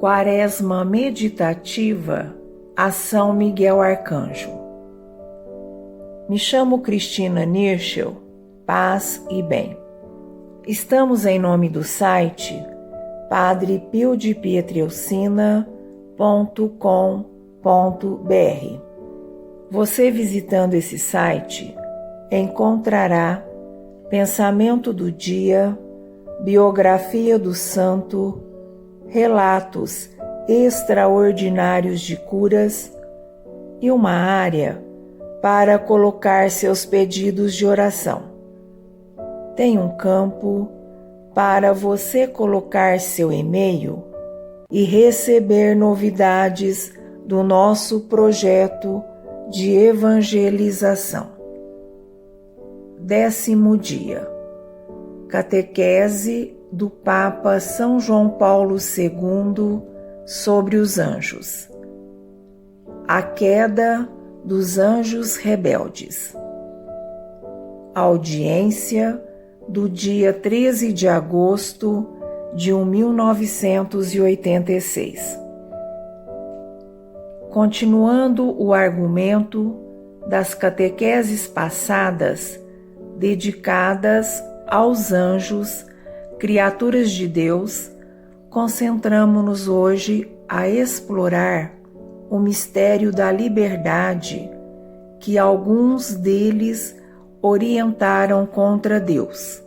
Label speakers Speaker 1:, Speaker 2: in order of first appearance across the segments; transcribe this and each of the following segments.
Speaker 1: Quaresma Meditativa a São Miguel Arcanjo. Me chamo Cristina Nirschel, paz e bem. Estamos em nome do site padrepiodipietreucina.com.br. Você visitando esse site encontrará pensamento do dia, biografia do santo, relatos extraordinários de curas e uma área para colocar seus pedidos de oração. Tem um campo para você colocar seu e-mail e receber novidades do nosso projeto de evangelização. 10º dia. Catequese do Papa São João Paulo II sobre os anjos. A queda dos anjos rebeldes. Audiência do dia 13 de agosto de 1986. Continuando o argumento das catequeses passadas dedicadas aos anjos, criaturas de Deus, concentramo-nos hoje a explorar o mistério da liberdade que alguns deles orientaram contra Deus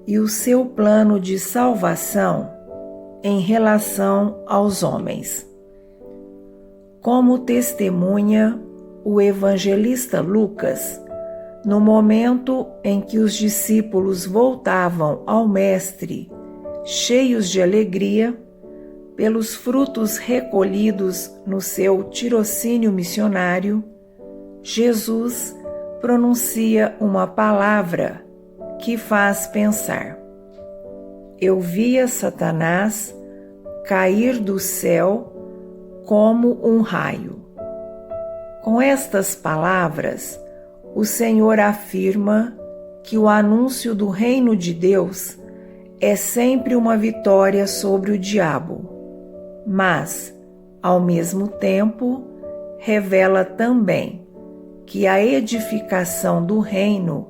Speaker 1: e o seu plano de salvação em relação aos homens. Como testemunha o evangelista Lucas, no momento em que os discípulos voltavam ao Mestre, cheios de alegria, pelos frutos recolhidos no seu tirocínio missionário, Jesus pronuncia uma palavra que faz pensar. Eu via Satanás cair do céu como um raio. Com estas palavras, o Senhor afirma que o anúncio do reino de Deus é sempre uma vitória sobre o diabo, mas, ao mesmo tempo, revela também que a edificação do reino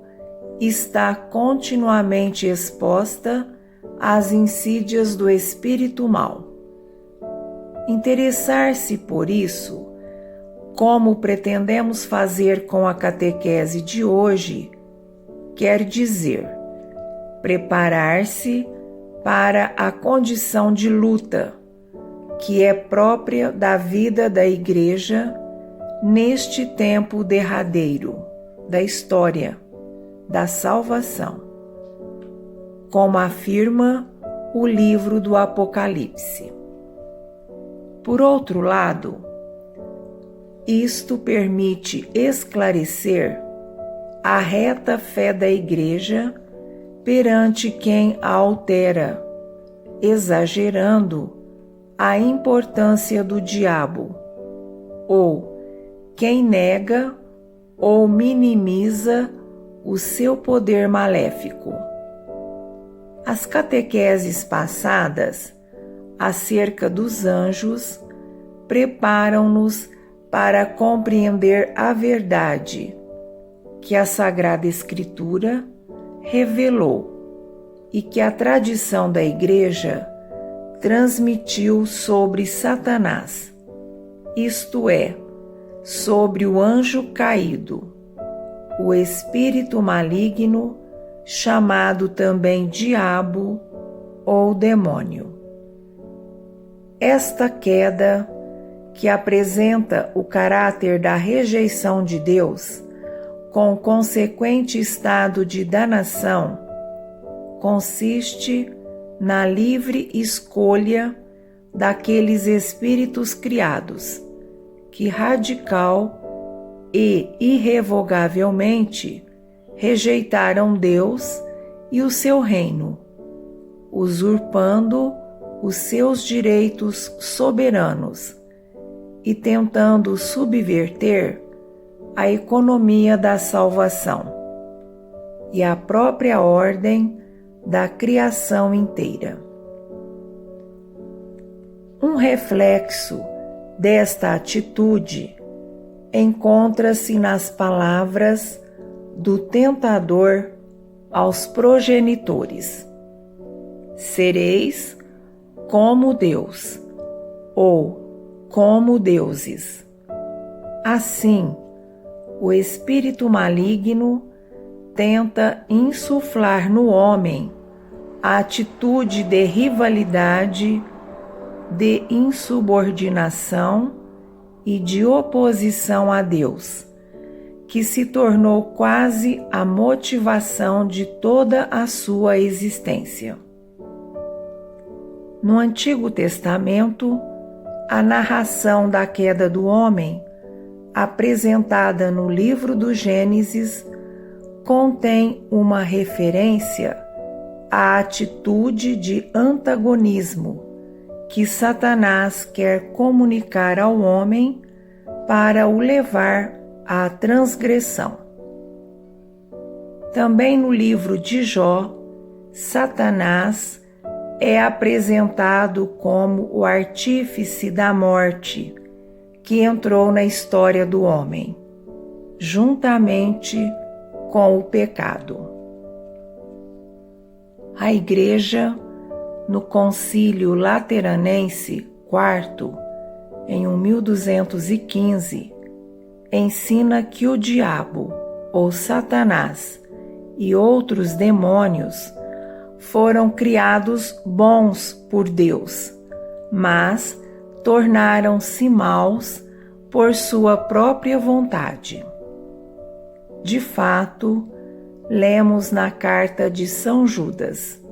Speaker 1: está continuamente exposta às insídias do espírito mau. Interessar-se por isso, como pretendemos fazer com a catequese de hoje, quer dizer preparar-se para a condição de luta, que é própria da vida da Igreja neste tempo derradeiro da história da salvação, como afirma o livro do Apocalipse. Por outro lado, isto permite esclarecer a reta fé da Igreja perante quem a altera, exagerando a importância do diabo, ou quem nega ou minimiza o seu poder maléfico. As catequeses passadas acerca dos anjos preparam-nos para compreender a verdade que a Sagrada Escritura revelou e que a tradição da Igreja transmitiu sobre Satanás, isto é, sobre o anjo caído, o espírito maligno, chamado também diabo ou demônio. Esta queda, que apresenta o caráter da rejeição de Deus, com consequente estado de danação, consiste na livre escolha daqueles espíritos criados, que radical e irrevogavelmente rejeitaram Deus e o seu reino, usurpando os seus direitos soberanos e tentando subverter a economia da salvação e a própria ordem da criação inteira. Um reflexo desta atitude encontra-se nas palavras do tentador aos progenitores: sereis como Deus, ou como deuses. Assim, o espírito maligno tenta insuflar no homem a atitude de rivalidade, de insubordinação e de oposição a Deus, que se tornou quase a motivação de toda a sua existência. No Antigo Testamento, a narração da queda do homem, apresentada no livro do Gênesis, contém uma referência à atitude de antagonismo que Satanás quer comunicar ao homem para o levar à transgressão. Também no livro de Jó, Satanás é apresentado como o artífice da morte que entrou na história do homem, juntamente com o pecado. A Igreja, no Concílio Lateranense IV, em 1215, ensina que o diabo, ou Satanás, e outros demônios foram criados bons por Deus, mas tornaram-se maus por sua própria vontade. De fato, lemos na carta de São Judas: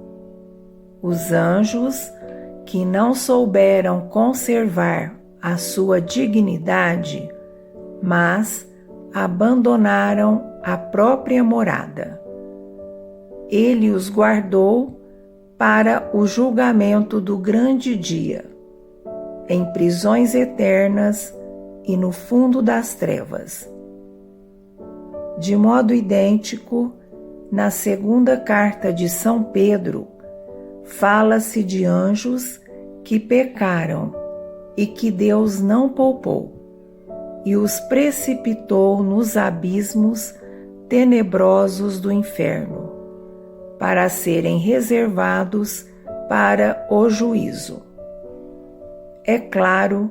Speaker 1: os anjos que não souberam conservar a sua dignidade, mas abandonaram a própria morada. Ele os guardou para o julgamento do grande dia, em prisões eternas e no fundo das trevas. De modo idêntico, na segunda carta de São Pedro, fala-se de anjos que pecaram e que Deus não poupou, e os precipitou nos abismos tenebrosos do inferno, para serem reservados para o juízo. É claro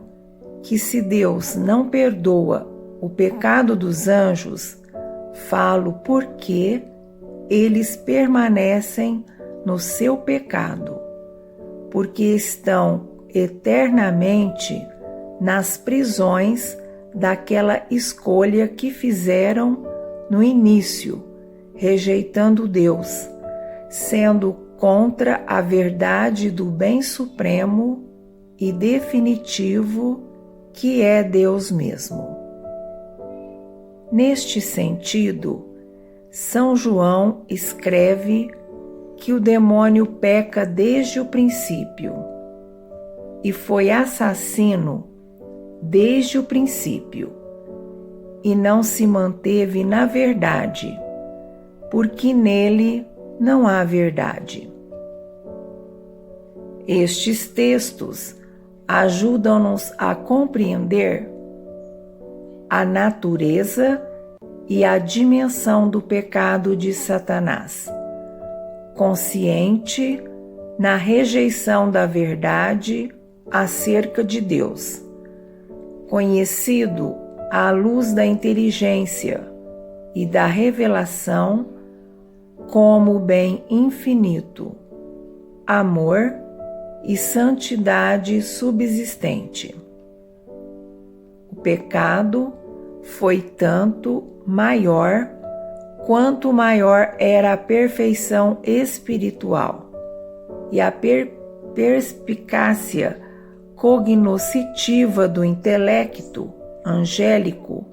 Speaker 1: que se Deus não perdoa o pecado dos anjos, falo porque eles permanecem no seu pecado, porque estão eternamente nas prisões daquela escolha que fizeram no início, rejeitando Deus, sendo contra a verdade do bem supremo e definitivo que é Deus mesmo. Neste sentido, São João escreve que o demônio peca desde o princípio e foi assassino desde o princípio e não se manteve na verdade, porque nele não há verdade. Estes textos ajudam-nos a compreender a natureza e a dimensão do pecado de Satanás, consciente na rejeição da verdade acerca de Deus, conhecido à luz da inteligência e da revelação como o bem infinito, amor e santidade subsistente. O pecado foi tanto maior quanto maior era a perfeição espiritual e a perspicácia cognoscitiva do intelecto angélico,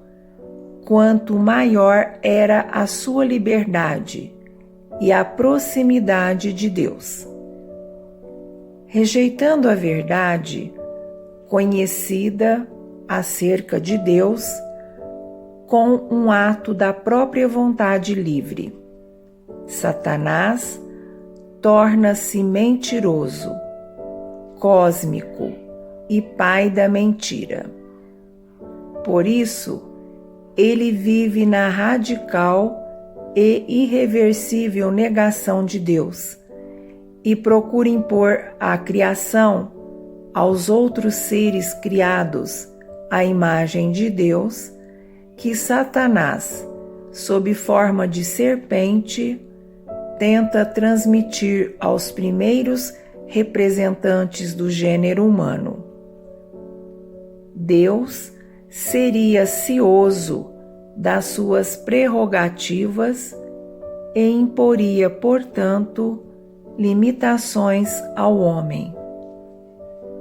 Speaker 1: quanto maior era a sua liberdade e a proximidade de Deus. Rejeitando a verdade conhecida acerca de Deus, com um ato da própria vontade livre, Satanás torna-se mentiroso, cósmico, e pai da mentira. Por isso, ele vive na radical e irreversível negação de Deus e procura impor à criação, aos outros seres criados à imagem de Deus, que Satanás, sob forma de serpente, tenta transmitir aos primeiros representantes do gênero humano. Deus seria cioso das suas prerrogativas e imporia, portanto, limitações ao homem.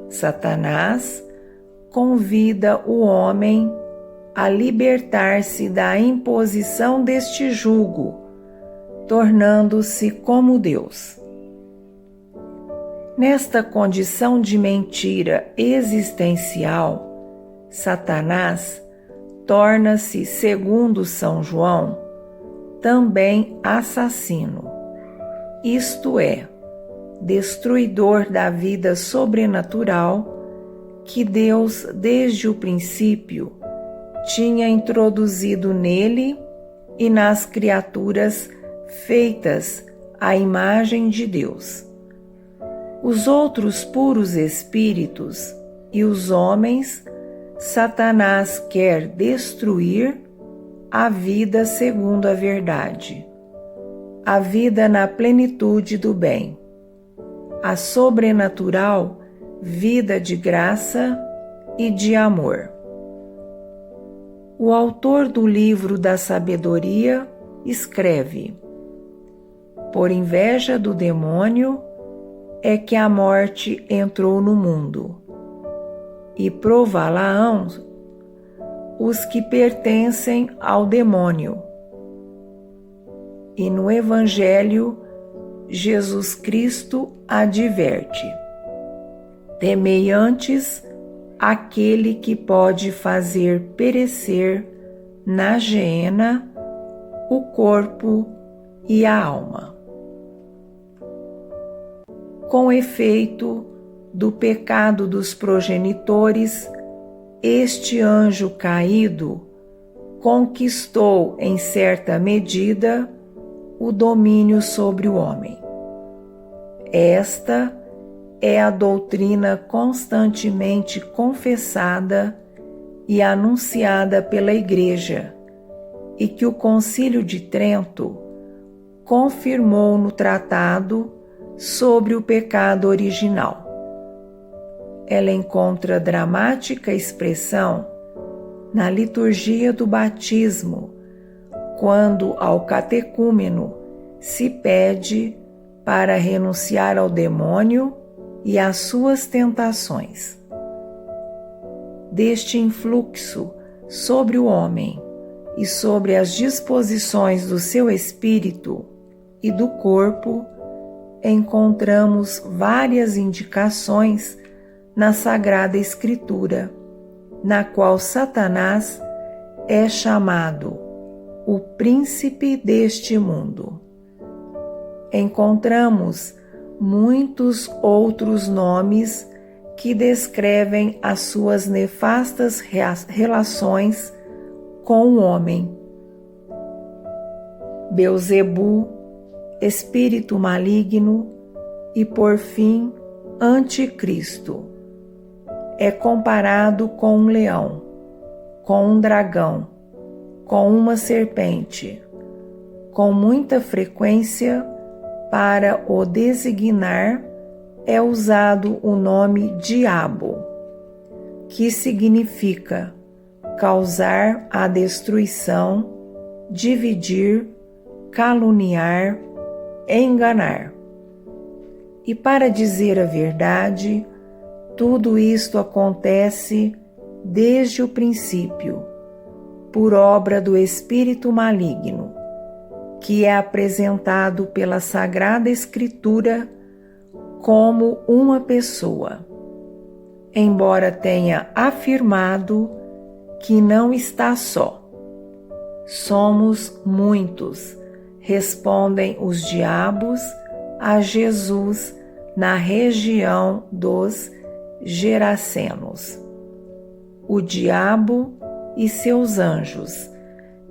Speaker 1: Satanás convida o homem a libertar-se da imposição deste jugo, tornando-se como Deus. Nesta condição de mentira existencial, Satanás torna-se, segundo São João, também assassino, isto é, destruidor da vida sobrenatural que Deus, desde o princípio, tinha introduzido nele e nas criaturas feitas à imagem de Deus. Os outros puros espíritos e os homens, Satanás quer destruir a vida segundo a verdade, a vida na plenitude do bem, a sobrenatural vida de graça e de amor. O autor do livro da sabedoria escreve: por inveja do demônio é que a morte entrou no mundo, e prová-la-ão os que pertencem ao demônio. E no Evangelho, Jesus Cristo adverte: temei antes aquele que pode fazer perecer na geena o corpo e a alma. Com efeito do pecado dos progenitores, este anjo caído conquistou em certa medida o domínio sobre o homem. Esta é a doutrina constantemente confessada e anunciada pela Igreja, e que o Concílio de Trento confirmou no Tratado sobre o pecado original. Ela encontra dramática expressão na liturgia do batismo, quando ao catecúmeno se pede para renunciar ao demônio e às suas tentações. Deste influxo sobre o homem e sobre as disposições do seu espírito e do corpo, encontramos várias indicações na Sagrada Escritura, na qual Satanás é chamado o príncipe deste mundo. Encontramos muitos outros nomes que descrevem as suas nefastas relações com o homem. Beelzebu, espírito maligno e, por fim, Anticristo. É comparado com um leão, com um dragão, com uma serpente. Com muita frequência, para o designar, é usado o nome diabo, que significa causar a destruição, dividir, caluniar, enganar. E para dizer a verdade, tudo isto acontece desde o princípio, por obra do espírito maligno, que é apresentado pela Sagrada Escritura como uma pessoa, embora tenha afirmado que não está só. Somos muitos, respondem os diabos a Jesus na região dos Gerasenos. O diabo e seus anjos,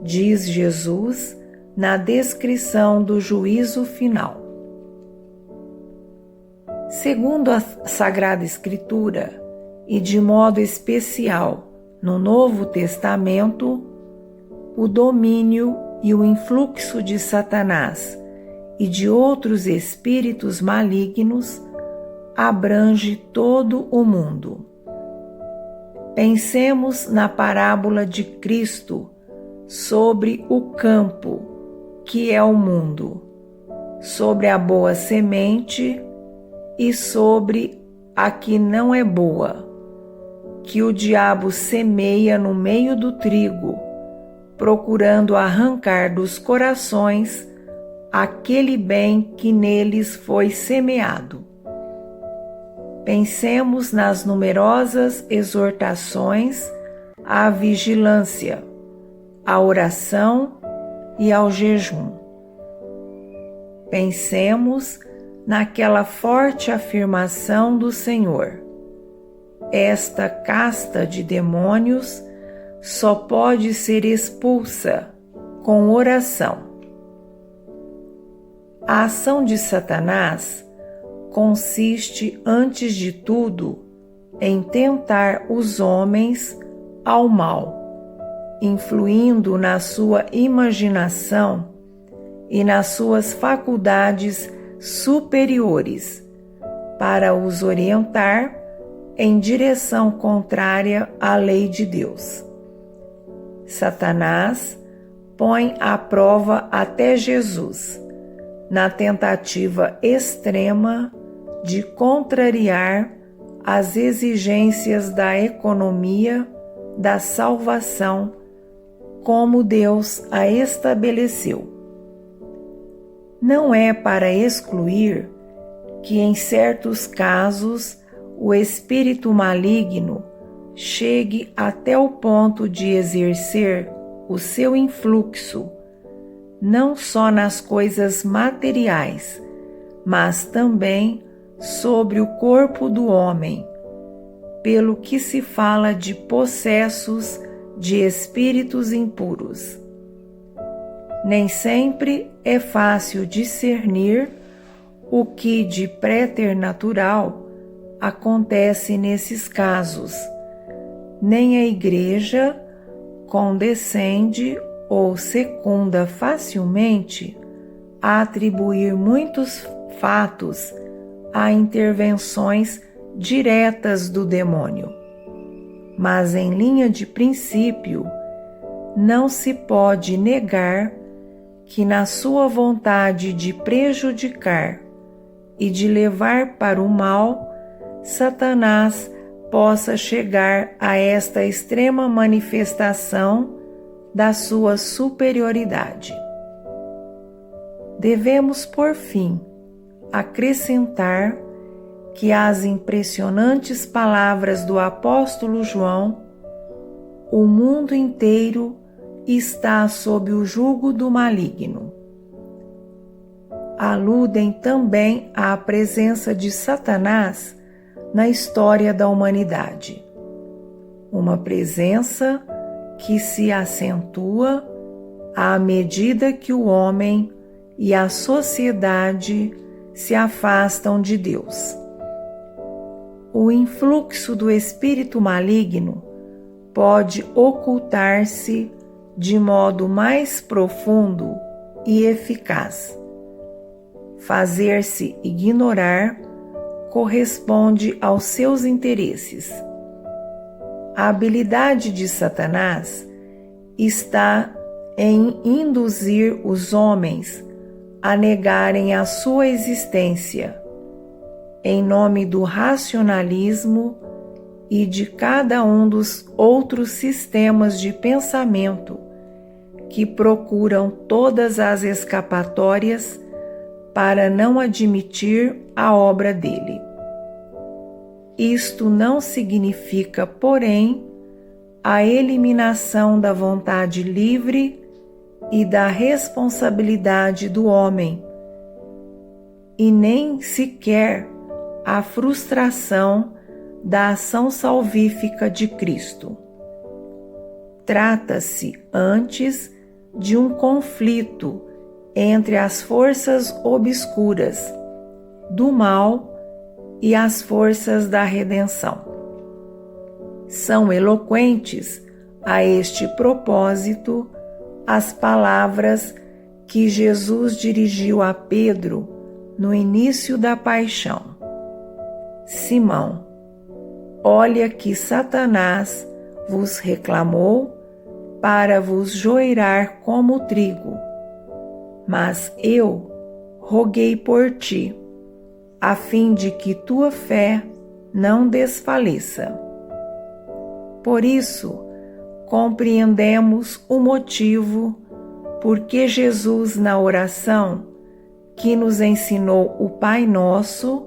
Speaker 1: diz Jesus na descrição do juízo final. Segundo a Sagrada Escritura, e de modo especial no Novo Testamento, o domínio e o influxo de Satanás e de outros espíritos malignos abrange todo o mundo. Pensemos na parábola de Cristo sobre o campo, que é o mundo, sobre a boa semente e sobre a que não é boa, que o diabo semeia no meio do trigo, procurando arrancar dos corações aquele bem que neles foi semeado. Pensemos nas numerosas exortações à vigilância, à oração e ao jejum. Pensemos naquela forte afirmação do Senhor: esta casta de demônios só pode ser expulsa com oração. A ação de Satanás consiste, antes de tudo, em tentar os homens ao mal, influindo na sua imaginação e nas suas faculdades superiores, para os orientar em direção contrária à lei de Deus. Satanás põe à prova até Jesus, na tentativa extrema de contrariar as exigências da economia da salvação, como Deus a estabeleceu. Não é para excluir que, em certos casos, o espírito maligno chegue até o ponto de exercer o seu influxo, não só nas coisas materiais, mas também sobre o corpo do homem, pelo que se fala de possessos de espíritos impuros. Nem sempre é fácil discernir o que de preternatural acontece nesses casos. Nem a Igreja condescende ou secunda facilmente a atribuir muitos fatos a intervenções diretas do demônio. Mas, em linha de princípio, não se pode negar que, na sua vontade de prejudicar e de levar para o mal, Satanás possa chegar a esta extrema manifestação da sua superioridade. Devemos, por fim, acrescentar que às impressionantes palavras do apóstolo João, o mundo inteiro está sob o jugo do maligno. Aludem também à presença de Satanás na história da humanidade. Uma presença que se acentua à medida que o homem e a sociedade se afastam de Deus. O influxo do espírito maligno pode ocultar-se de modo mais profundo e eficaz. Fazer-se ignorar corresponde aos seus interesses. A habilidade de Satanás está em induzir os homens a negarem a sua existência, em nome do racionalismo e de cada um dos outros sistemas de pensamento que procuram todas as escapatórias para não admitir a obra dele. Isto não significa, porém, a eliminação da vontade livre e da responsabilidade do homem, e nem sequer a frustração da ação salvífica de Cristo. Trata-se, antes, de um conflito entre as forças obscuras do mal e as forças da redenção. São eloquentes a este propósito as palavras que Jesus dirigiu a Pedro no início da paixão: Simão, olha que Satanás vos reclamou para vos joirar como trigo, mas eu roguei por ti, a fim de que tua fé não desfaleça. Por isso, compreendemos o motivo por que Jesus, na oração que nos ensinou o Pai Nosso,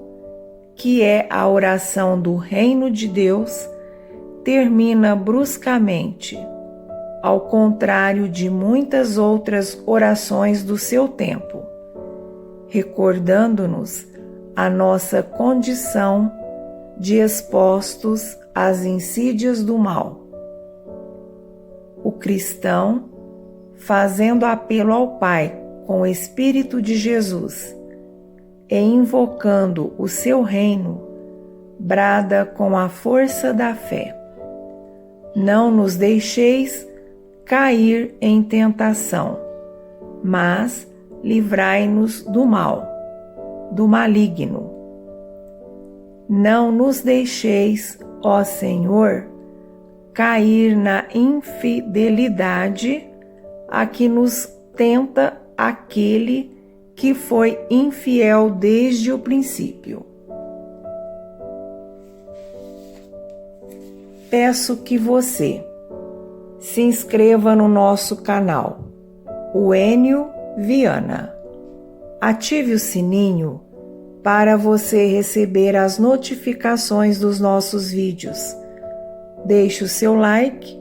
Speaker 1: que é a oração do Reino de Deus, termina bruscamente, ao contrário de muitas outras orações do seu tempo, recordando-nos a nossa condição de expostos às insídias do mal. O cristão, fazendo apelo ao Pai com o Espírito de Jesus e invocando o seu reino, brada com a força da fé: não nos deixeis cair em tentação, mas livrai-nos do mal, do maligno. Não nos deixeis, ó Senhor, cair na infidelidade a que nos tenta aquele que foi infiel desde o princípio. Peço que você se inscreva no nosso canal, o Enio Viana. Ative o sininho para você receber as notificações dos nossos vídeos. Deixe o seu like,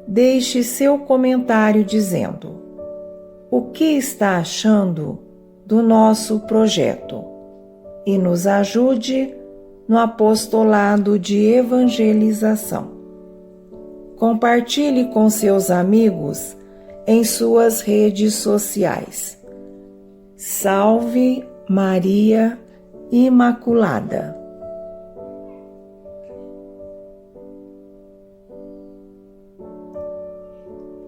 Speaker 1: deixe seu comentário dizendo o que está achando do nosso projeto e nos ajude no apostolado de evangelização. Compartilhe com seus amigos em suas redes sociais. Salve Maria Imaculada!